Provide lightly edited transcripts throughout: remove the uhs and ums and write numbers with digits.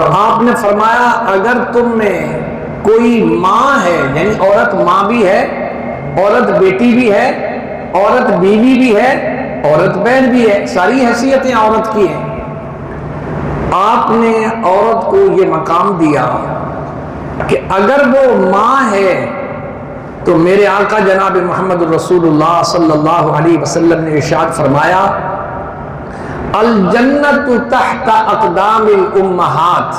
تو آپ نے فرمایا اگر تم میں کوئی ماں ہے، یعنی عورت ماں بھی ہے، عورت بیٹی بھی ہے، عورت بیوی بھی ہے، عورت بہن بھی ہے، ساری حیثیتیں عورت کی ہیں، آپ نے عورت کو یہ مقام دیا کہ اگر وہ ماں ہے تو میرے آقا جناب محمد رسول اللہ صلی اللہ علیہ وسلم نے ارشاد فرمایا الجنت تحت اقدام الامہات،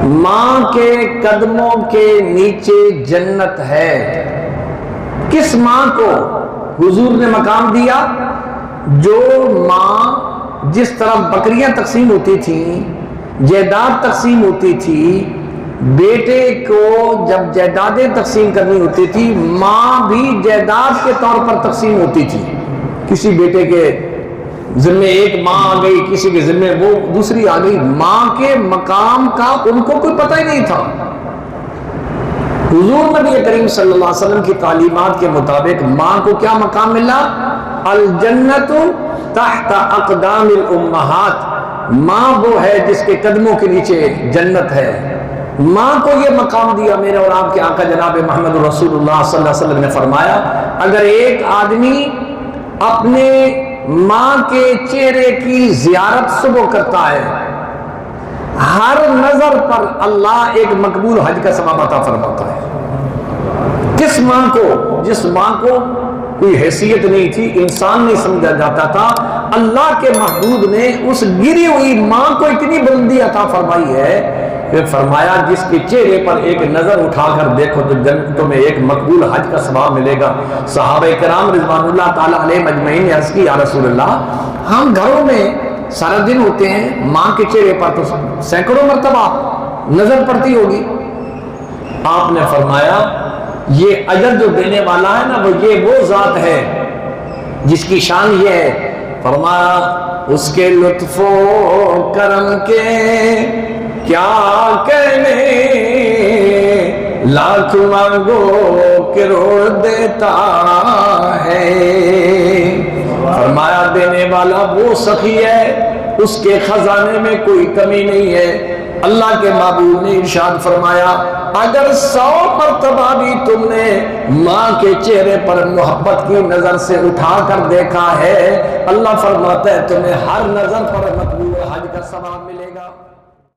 ماں کے قدموں کے نیچے جنت ہے۔ کس ماں کو حضور نے مقام دیا؟ جو ماں جس طرح بکریاں تقسیم ہوتی تھیں، جائیداد تقسیم ہوتی تھی، بیٹے کو جب جائیدادیں تقسیم کرنی ہوتی تھی، ماں بھی جائیداد کے طور پر تقسیم ہوتی تھی۔ کسی بیٹے کے ذمے ایک ماں آ گئی، کسی کے ذمے وہ دوسری آ گئی، ماں کے مقام کا ان کو کوئی پتہ ہی نہیں تھا۔ حضور نبی کریم صلی اللہ علیہ وسلم کی تعلیمات کے مطابق ماں کو کیا مقام ملا؟ الجنت تحت اقدام الامہات، ماں وہ ہے جس کے قدموں کے نیچے جنت ہے۔ ماں کو یہ مقام دیا۔ میرے اور آپ کے آقا جناب محمد رسول اللہ صلی اللہ علیہ وسلم نے فرمایا اگر ایک آدمی اپنے ماں کے چہرے کی زیارت صبح کرتا ہے، ہر نظر پر اللہ ایک مقبول حج کا ثواب عطا فرماتا ہے۔ کس ماں کو؟ جس ماں کو کوئی حیثیت نہیں تھی، انسان نہیں سمجھا جاتا تھا، اللہ کے محبوب نے اس گری ہوئی ماں کو اتنی بلندی عطا فرمائی ہے کہ فرمایا جس کے چہرے پر ایک نظر اٹھا کر دیکھو تو تمہیں ایک مقبول حج کا ثواب ملے گا۔ صحابہ کرام رضوان اللہ تعالیٰ علیہ مجمعین نے عرض کی یا رسول اللہ ہم گھروں میں سارا دن ہوتے ہیں، ماں کے چہرے پر تو سینکڑوں مرتبہ نظر پڑتی ہوگی۔ آپ نے فرمایا یہ اجر جو دینے والا ہے نا وہ ذات ہے جس کی شان یہ ہے، فرمایا اس کے لطف و کرم کے کیا کہنے، لاکھ مانگو کروڑ دیتا ہے۔ فرمایا دینے والا وہ سخی ہے، اس کے خزانے میں کوئی کمی نہیں ہے۔ اللہ کے محبوب نے ارشاد فرمایا اگر 100 مرتبہ بھی تم نے ماں کے چہرے پر محبت کی نظر سے اٹھا کر دیکھا ہے، اللہ فرماتا ہے تمہیں ہر نظر پر مقبول حج کا ثواب ملے گا۔